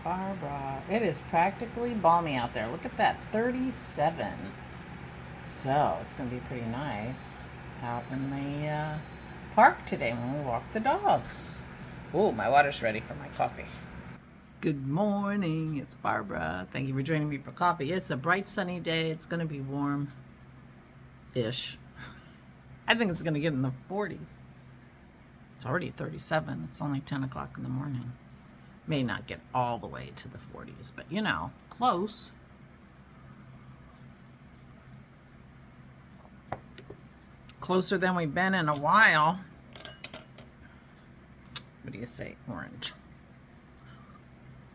Barbara. It is practically balmy out there. Look at that, 37. So it's going to be pretty nice out in the park today when we walk the dogs. Oh, my water's ready for my coffee. Good morning, it's Barbara. Thank you for joining me for coffee. It's a bright sunny day. It's going to be warm-ish. I think it's going to get in the 40s. It's already 37. It's only 10 o'clock in the morning. May not get all the way to the 40s, but you know, close. Closer than we've been in a while. What do you say, orange?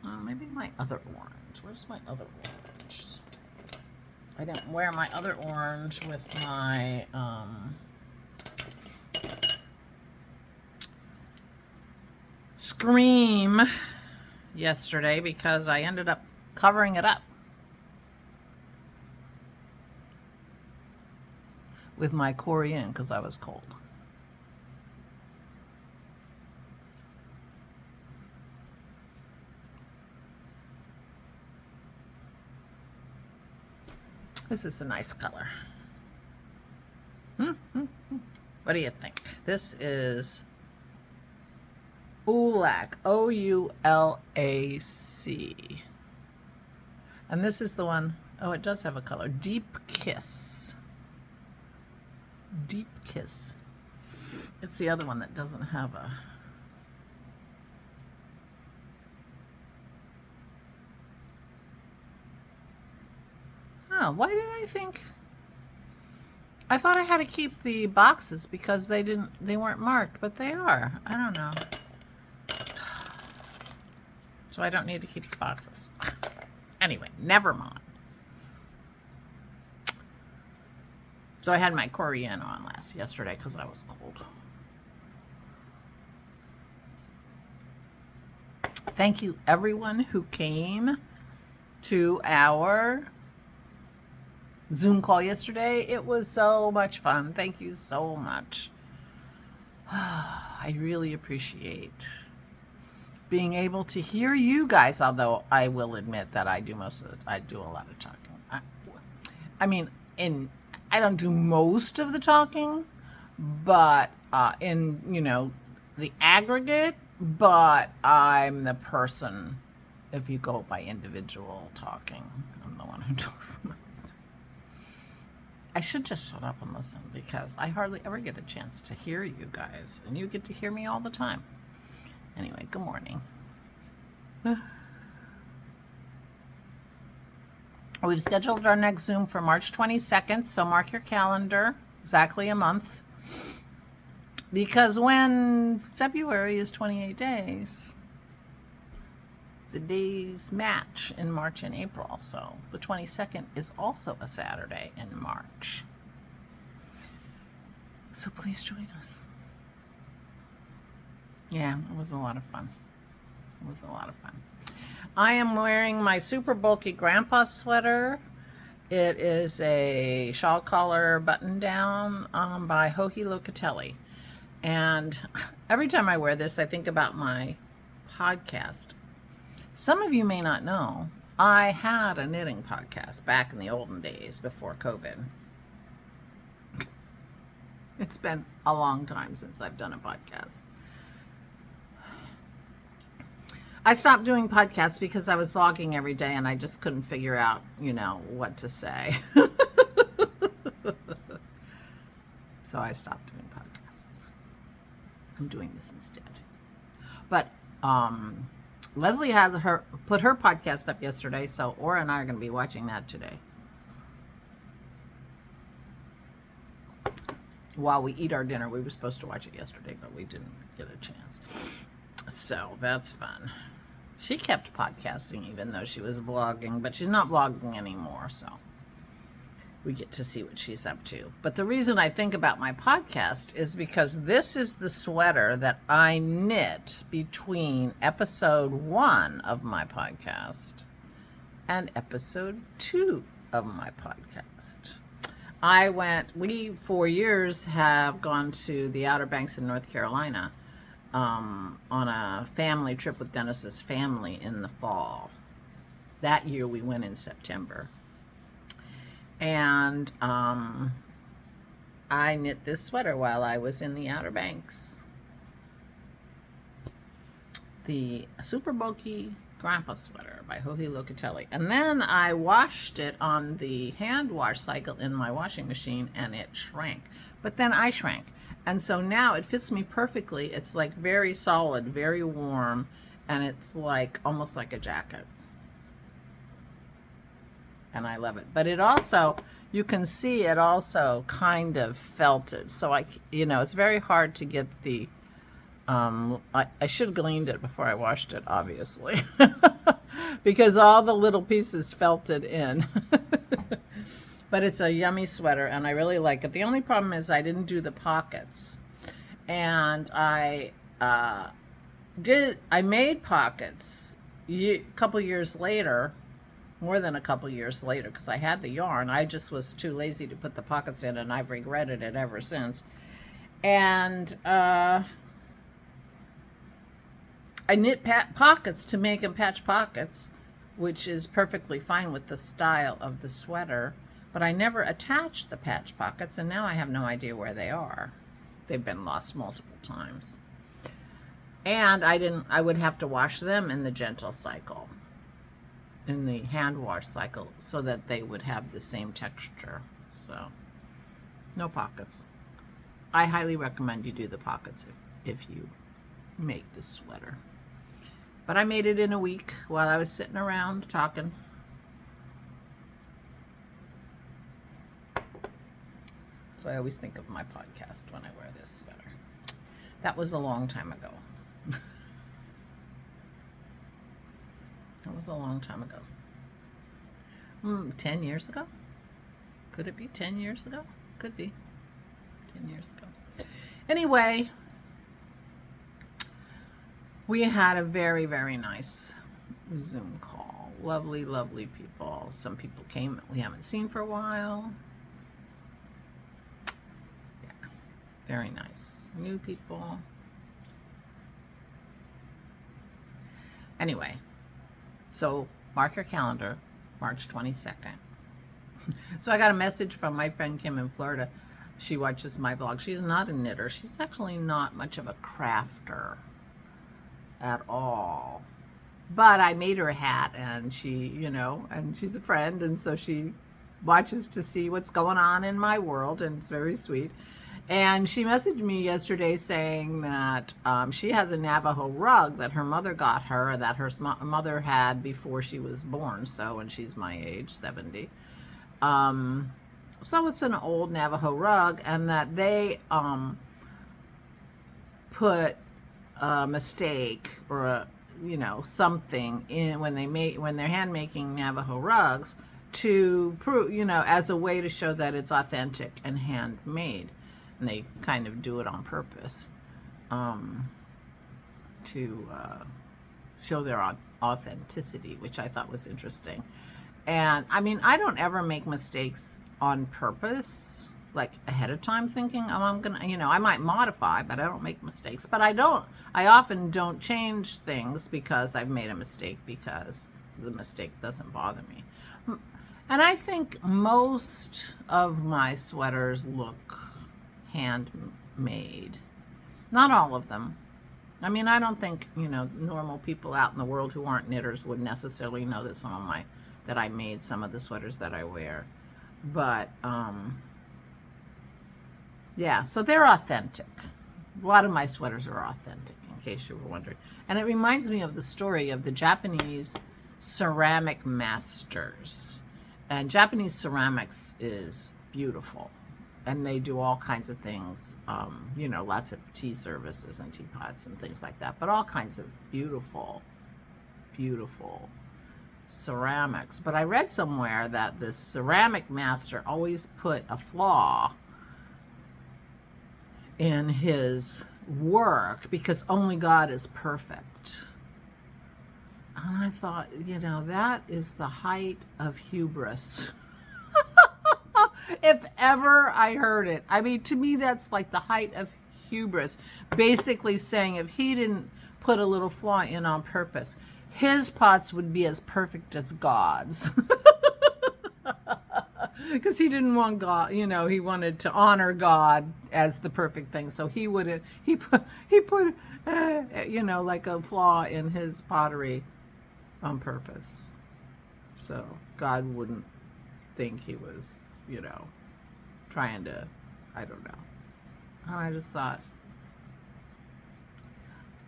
Maybe my other orange. Where's my other orange? I didn't wear my other orange with my Scream yesterday because I ended up covering it up with my corian because I was cold. This is a nice color. What do you think? This is Oulac, O-U-L-A-C. And this is the one, oh, it does have a color. Deep Kiss. Deep Kiss. It's the other one that doesn't have a... Oh, why did I think... I thought I had to keep the boxes because they weren't marked, but they are. I don't know. So I don't need to keep the boxes. Anyway, never mind. So I had my corian on yesterday because I was cold. Thank you everyone who came to our Zoom call yesterday. It was so much fun. Thank you so much. I really appreciate being able to hear you guys, although I will admit that I do a lot of talking. I mean, I don't do most of the talking, but in, you know, the aggregate, but I'm the person, if you go by individual talking, I'm the one who talks the most. I should just shut up and listen because I hardly ever get a chance to hear you guys, and you get to hear me all the time. Anyway, good morning. We've scheduled our next Zoom for March 22nd, so mark your calendar, exactly a month. Because when February is 28 days, the days match in March and April, so the 22nd is also a Saturday in March. So please join us. Yeah, it was a lot of fun. It was a lot of fun. I am wearing my super bulky grandpa sweater. It is a shawl collar button down by Hohi Locatelli. And every time I wear this, I think about my podcast. Some of you may not know, I had a knitting podcast back in the olden days before COVID. It's been a long time since I've done a podcast. I stopped doing podcasts because I was vlogging every day and I just couldn't figure out, you know, what to say. So I stopped doing podcasts. I'm doing this instead. But Leslie has put her podcast up yesterday, so Aura and I are going to be watching that today. While we eat our dinner. We were supposed to watch it yesterday, but we didn't get a chance. So that's fun. She kept podcasting even though she was vlogging, but she's not vlogging anymore, so we get to see what she's up to. But the reason I think about my podcast is because this is the sweater that I knit between episode 1 of my podcast and episode 2 of my podcast. We for years have gone to the Outer Banks in North Carolina, on a family trip with Dennis's family in the fall. That year we went in September. And I knit this sweater while I was in the Outer Banks. The Super Bulky Grandpa Sweater by Joji Locatelli. And then I washed it on the hand wash cycle in my washing machine, and it shrank. But then I shrank. And so now it fits me perfectly. It's like very solid, very warm, and it's like almost like a jacket. And I love it. But it also, you can see it also kind of felted. So it's very hard to get the, I should have gleaned it before I washed it, obviously, because all the little pieces felted in. But it's a yummy sweater, and I really like it. The only problem is I didn't do the pockets. And I made pockets a couple years later, more than a couple years later, because I had the yarn. I just was too lazy to put the pockets in, and I've regretted it ever since. And I knit pockets to make them patch pockets, which is perfectly fine with the style of the sweater. But I never attached the patch pockets, and now I have no idea where they are. They've been lost multiple times. And I would have to wash them in the gentle cycle, in the hand wash cycle, so that they would have the same texture. So, no pockets. I highly recommend you do the pockets if you make this sweater. But I made it in a week while I was sitting around talking. So I always think of my podcast when I wear this sweater. That was a long time ago. That was a long time ago. 10 years ago? Could it be 10 years ago? Could be. 10 years ago. Anyway, we had a very, very nice Zoom call. Lovely, lovely people. Some people came that we haven't seen for a while. Very nice. New people. Anyway, so mark your calendar, March 22nd. So I got a message from my friend Kim in Florida. She watches my vlog. She's not a knitter. She's actually not much of a crafter at all. But I made her a hat, and she, and she's a friend, and so she watches to see what's going on in my world, and it's very sweet. And she messaged me yesterday saying that she has a Navajo rug that her mother got her, that her mother had before she was born. So when she's my age, 70. So it's an old Navajo rug, and that they put a mistake or something in when they're hand making Navajo rugs to prove, as a way to show that it's authentic and handmade. And they kind of do it on purpose to show their authenticity, which I thought was interesting. And I mean, I don't ever make mistakes on purpose, like ahead of time thinking, oh, I'm gonna, I might modify, but I don't make mistakes. But I often don't change things because I've made a mistake, because the mistake doesn't bother me. And I think most of my sweaters look handmade. Not all of them. I mean, I don't think, normal people out in the world who aren't knitters would necessarily know that that I made some of the sweaters that I wear. But, yeah, so they're authentic. A lot of my sweaters are authentic, in case you were wondering. And it reminds me of the story of the Japanese ceramic masters. And Japanese ceramics is beautiful. And they do all kinds of things, lots of tea services and teapots and things like that, but all kinds of beautiful, beautiful ceramics. But I read somewhere that this ceramic master always put a flaw in his work because only God is perfect. And I thought, that is the height of hubris. If ever I heard it. I mean, to me, that's like the height of hubris, basically saying if he didn't put a little flaw in on purpose, his pots would be as perfect as God's. Because he didn't want God, you know, he wanted to honor God as the perfect thing. So he put you know, like a flaw in his pottery on purpose. So God wouldn't think he was, you know, trying to, I don't know. And I just thought,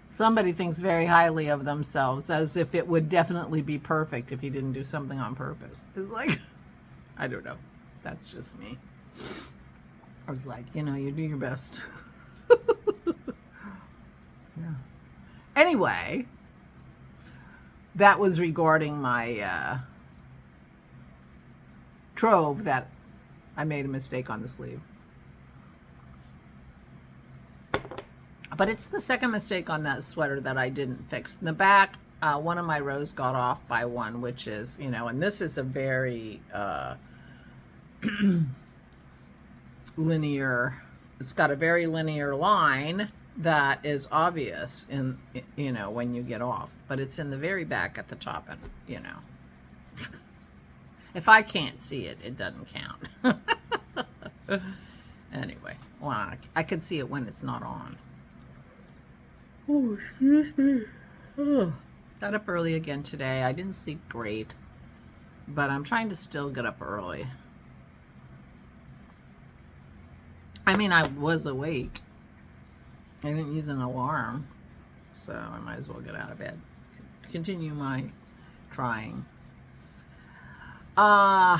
somebody thinks very highly of themselves, as if it would definitely be perfect if he didn't do something on purpose. It's like, I don't know. That's just me. I was like, you know, you do your best. Yeah. Anyway, that was regarding my trove that I made a mistake on the sleeve. But it's the second mistake on that sweater that I didn't fix. In the back, one of my rows got off by one, which is, you know, and this is a very linear, it's got a very linear line that is obvious in, you know, when you get off, but it's in the very back at the top, and, you know, if I can't see it, it doesn't count. Anyway, well, I can see it when it's not on. Oh, excuse me. Oh. Got up early again today. I didn't sleep great, but I'm trying to still get up early. I mean, I was awake. I didn't use an alarm, so I might as well get out of bed. Continue my trying. I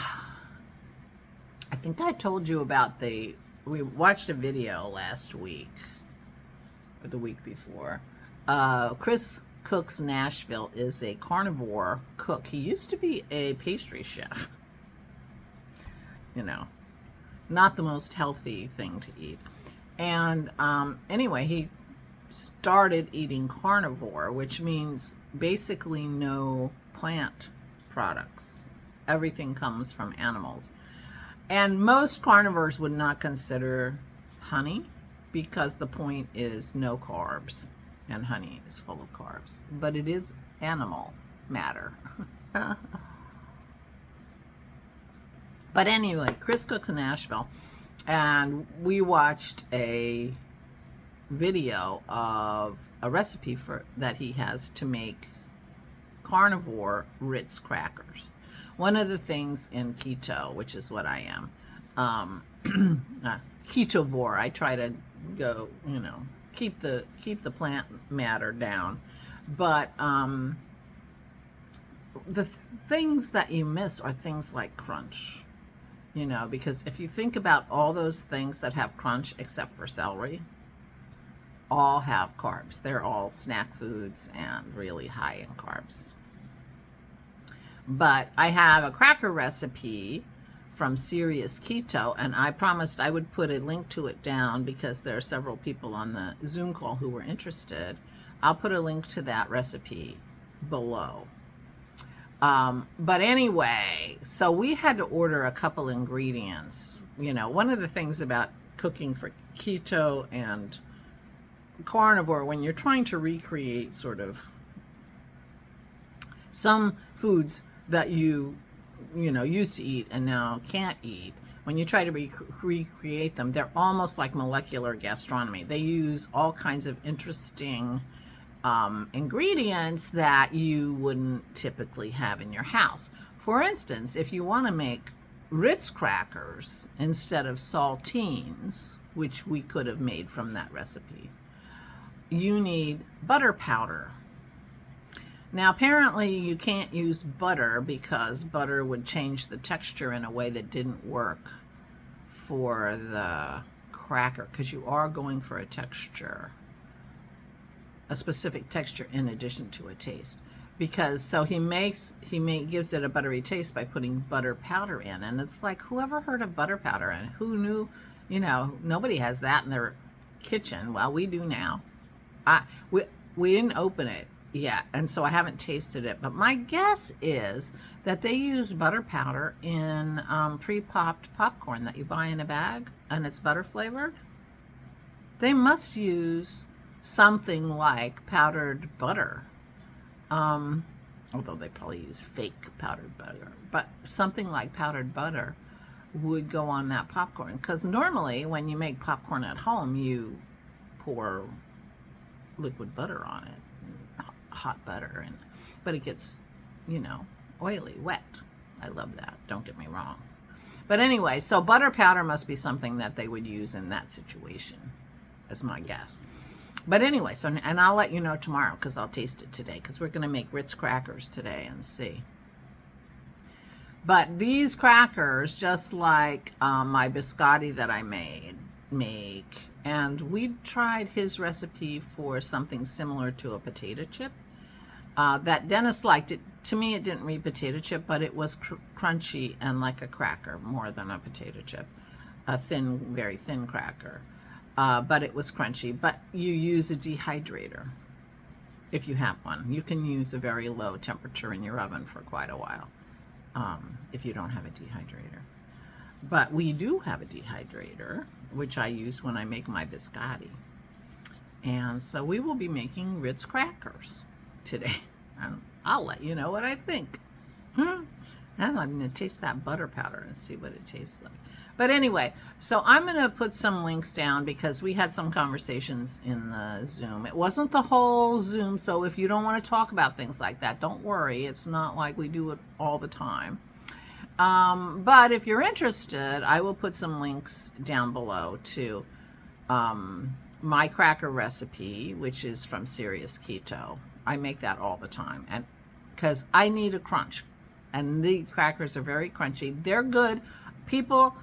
think I told you about we watched a video last week, or the week before. Chris Cooks Nashville is a carnivore cook. He used to be a pastry chef. You know, not the most healthy thing to eat. And anyway, he started eating carnivore, which means basically no plant products. Everything comes from animals. And most carnivores would not consider honey, because the point is no carbs, and honey is full of carbs. But it is animal matter. But anyway, Chris Cooks in Nashville, and we watched a video of a recipe that he has to make carnivore Ritz crackers. One of the things in keto, which is what I am, ketovore, I try to go, you know, keep the plant matter down, but the things that you miss are things like crunch. You know, because if you think about all those things that have crunch, except for celery, all have carbs. They're all snack foods and really high in carbs. But I have a cracker recipe from Serious Keto, and I promised I would put a link to it down because there are several people on the Zoom call who were interested. I'll put a link to that recipe below. But anyway, so we had to order a couple ingredients. You know, one of the things about cooking for keto and carnivore, when you're trying to recreate sort of some foods that you know, used to eat and now can't eat, when you try to recreate them, they're almost like molecular gastronomy. They use all kinds of interesting ingredients that you wouldn't typically have in your house. For instance, if you want to make Ritz crackers instead of saltines, which we could have made from that recipe, you need butter powder. Now, apparently you can't use butter because butter would change the texture in a way that didn't work for the cracker, because you are going for a texture, a specific texture in addition to a taste. Because so he gives it a buttery taste by putting butter powder in, and it's like, whoever heard of butter powder, and who knew? You know, nobody has that in their kitchen. Well, we do now. We didn't open it yet, and so I haven't tasted it, but my guess is that they use butter powder in pre-popped popcorn that you buy in a bag, and it's butter flavored. they must use something like powdered butter. Although they probably use fake powdered butter, but something like powdered butter would go on that popcorn. Because normally when you make popcorn at home, you pour liquid butter on it, hot butter, but it gets, oily, wet. I love that, don't get me wrong. But anyway, so butter powder must be something that they would use in that situation, as my guess. But anyway, and I'll let you know tomorrow, because I'll taste it today, because we're going to make Ritz crackers today and see. But these crackers, just like my biscotti that I make, and we tried his recipe for something similar to a potato chip that Dennis liked. It to me, it didn't read potato chip, but it was crunchy and like a cracker more than a potato chip, a thin, very thin cracker. But it was crunchy. But you use a dehydrator if you have one. You can use a very low temperature in your oven for quite a while if you don't have a dehydrator. But we do have a dehydrator, which I use when I make my biscotti. And so we will be making Ritz crackers today. I'll let you know what I think. And I'm going to taste that butter powder and see what it tastes like. But anyway, so I'm going to put some links down because we had some conversations in the Zoom. It wasn't the whole Zoom, so if you don't want to talk about things like that, don't worry. It's not like we do it all the time. But if you're interested, I will put some links down below to my cracker recipe, which is from Serious Keto. I make that all the time, and because I need a crunch, and the crackers are very crunchy. They're good. People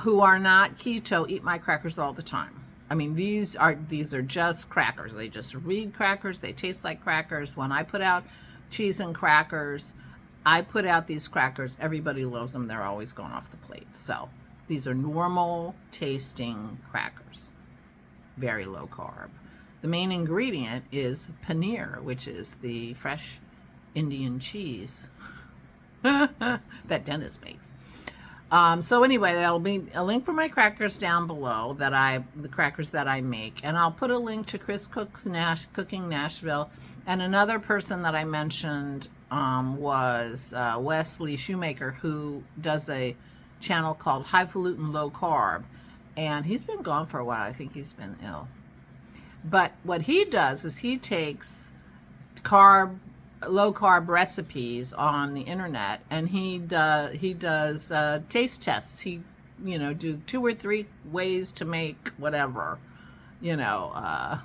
who are not keto eat my crackers all the time. I mean, these are just crackers. They just read crackers. They taste like crackers. When I put out cheese and crackers, I put out these crackers. Everybody loves them. They're always going off the plate. So these are normal tasting crackers, very low carb. The main ingredient is paneer, which is the fresh Indian cheese that Dennis makes. So anyway, there'll be a link for my crackers down below, the crackers that I make, and I'll put a link to Chris Cooking Nashville, and another person that I mentioned was Wesley Shoemaker, who does a channel called Highfalutin Low Carb, and he's been gone for a while. I think he's been ill. But what he does is he takes low carb recipes on the internet, and he does taste tests. He do 2 or 3 ways to make whatever. I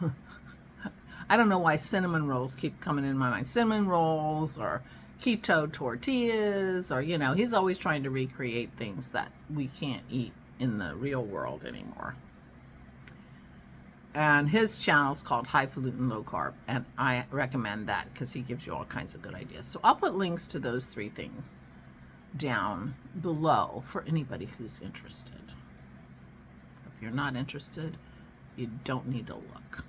don't know why cinnamon rolls keep coming in my mind. Cinnamon rolls or keto tortillas, or he's always trying to recreate things that we can't eat in the real world anymore. And his channel is called Highfalutin Low Carb, and I recommend that because he gives you all kinds of good ideas. So I'll put links to those 3 things down below for anybody who's interested. If you're not interested, you don't need to look.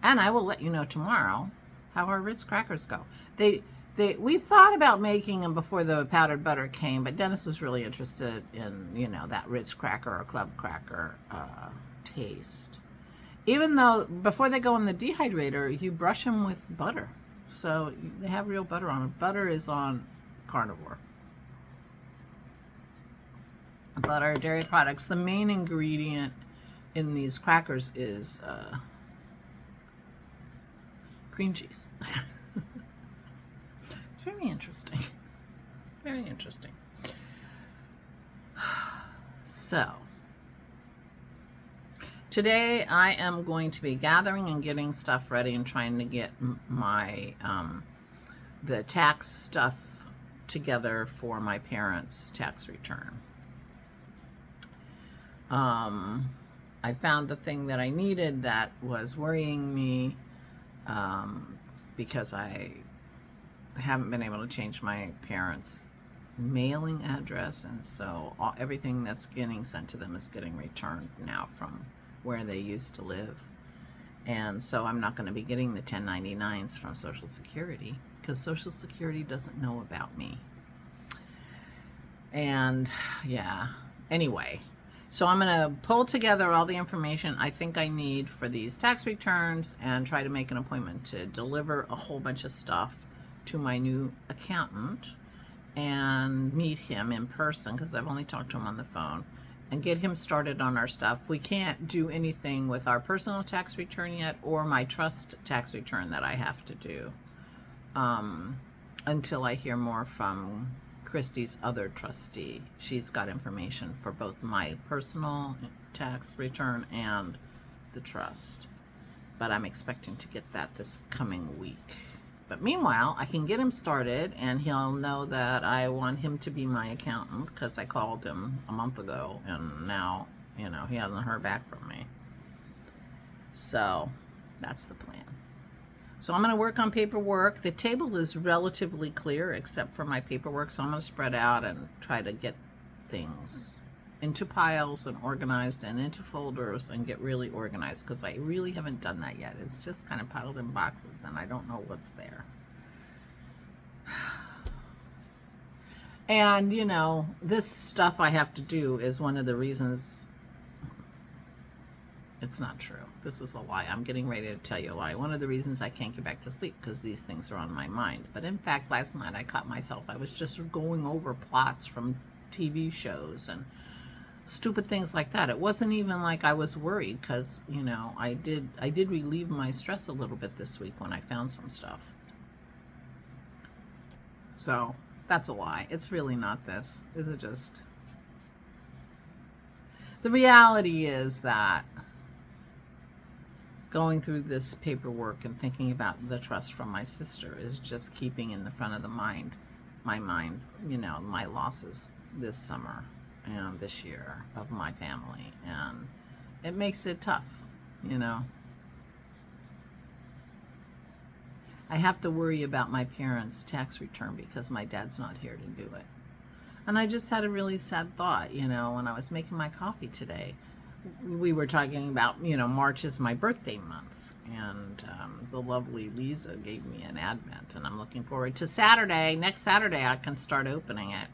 And I will let you know tomorrow how our Ritz crackers go. We thought about making them before the powdered butter came, but Dennis was really interested in that Ritz cracker or club cracker taste. Even though before they go in the dehydrator, you brush them with butter. So they have real butter on them. Butter is on carnivore. Butter, dairy products. The main ingredient in these crackers is cream cheese. It's very interesting. Very interesting. So today I am going to be gathering and getting stuff ready and trying to get my the tax stuff together for my parents' tax return. I found the thing that I needed that was worrying me because I haven't been able to change my parents' mailing address, and so everything that's getting sent to them is getting returned now from where they used to live. And so I'm not going to be getting the 1099s from Social Security because Social Security doesn't know about me. And yeah, anyway, So I'm going to pull together all the information I think I need for these tax returns and try to make an appointment to deliver a whole bunch of stuff to my new accountant and meet him in person, because I've only talked to him on the phone, and get him started on our stuff. We can't do anything with our personal tax return yet, or my trust tax return that I have to do, until I hear more from Christy's other trustee. She's got information for both my personal tax return and the trust, but I'm expecting to get that this coming week. But meanwhile, I can get him started, and he'll know that I want him to be my accountant, because I called him a month ago, and now, he hasn't heard back from me. So that's the plan. So I'm going to work on paperwork. The table is relatively clear except for my paperwork, so I'm going to spread out and try to get things into piles and organized and into folders and get really organized, because I really haven't done that yet. It's just kind of piled in boxes and I don't know what's there. And this stuff I have to do is one of the reasons. It's not true. This is a lie. I'm getting ready to tell you a lie. One of the reasons I can't get back to sleep, because these things are on my mind. But in fact, last night I caught myself. I was just going over plots from TV shows and stupid things like that. It wasn't even like I was worried, because I did relieve my stress a little bit this week when I found some stuff. So that's a lie. It's really not this. Is it just? The reality is that going through this paperwork and thinking about the trust from my sister is just keeping in the front of my mind, my losses this summer and this year of my family, and it makes it tough. I have to worry about my parents' tax return because my dad's not here to do it. And I just had a really sad thought, when I was making my coffee today. We were talking about, March is my birthday month, and the lovely Lisa gave me an advent, and I'm looking forward to Saturday. Next Saturday I can start opening it.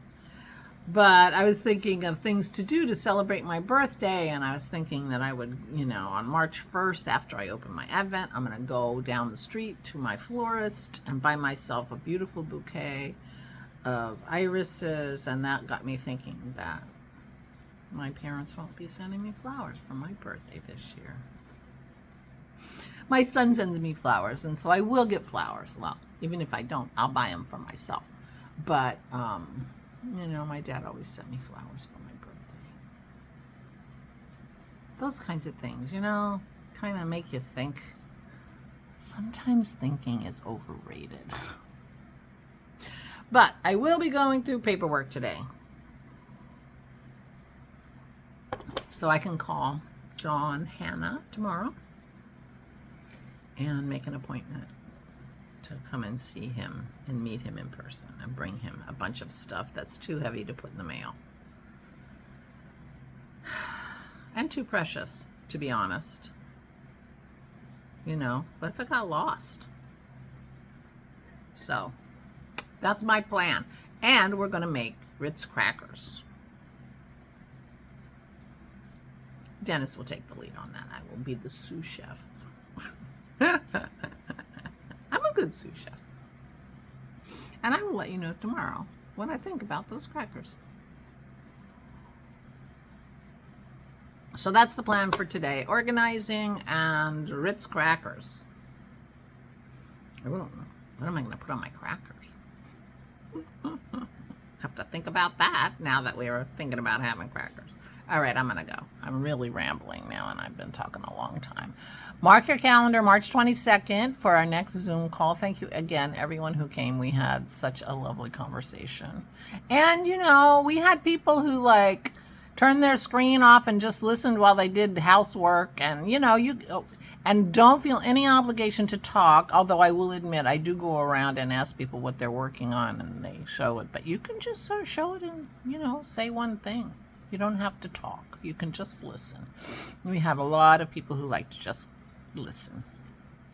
But I was thinking of things to do to celebrate my birthday, and I was thinking that I would, on March 1st, after I open my advent, I'm going to go down the street to my florist and buy myself a beautiful bouquet of irises, and that got me thinking that my parents won't be sending me flowers for my birthday this year. My son sends me flowers, and so I will get flowers. Well, even if I don't, I'll buy them for myself. But, my dad always sent me flowers for my birthday. Those kinds of things, kind of make you think. Sometimes thinking is overrated. But I will be going through paperwork today, so I can call John Hannah tomorrow and make an appointment to come and see him and meet him in person and bring him a bunch of stuff that's too heavy to put in the mail. And too precious, to be honest. But if it got lost. So, that's my plan. And we're going to make Ritz crackers. Dennis will take the lead on that. I will be the sous chef. I'm a good sous chef. And I will let you know tomorrow what I think about those crackers. So that's the plan for today. Organizing and Ritz crackers. Ooh, what am I going to put on my crackers? Have to think about that now that we were thinking about having crackers. All right, I'm going to go. I'm really rambling now, and I've been talking a long time. Mark your calendar, March 22nd, for our next Zoom call. Thank you again, everyone who came. We had such a lovely conversation. And, we had people who, turned their screen off and just listened while they did housework. And, and don't feel any obligation to talk, although I will admit I do go around and ask people what they're working on, and they show it. But you can just sort of show it and, say one thing. You don't have to talk. You can just listen. We have a lot of people who like to just listen.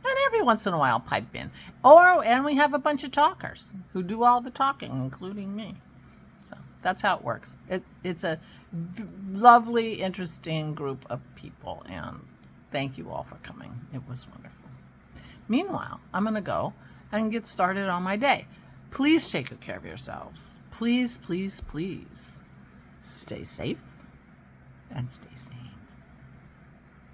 And every once in a while pipe in. And we have a bunch of talkers who do all the talking, including me. So that's how it works. It's a lovely, interesting group of people, and thank you all for coming. It was wonderful. Meanwhile, I'm going to go and get started on my day. Please take good care of yourselves. Please, please, please stay safe and stay sane.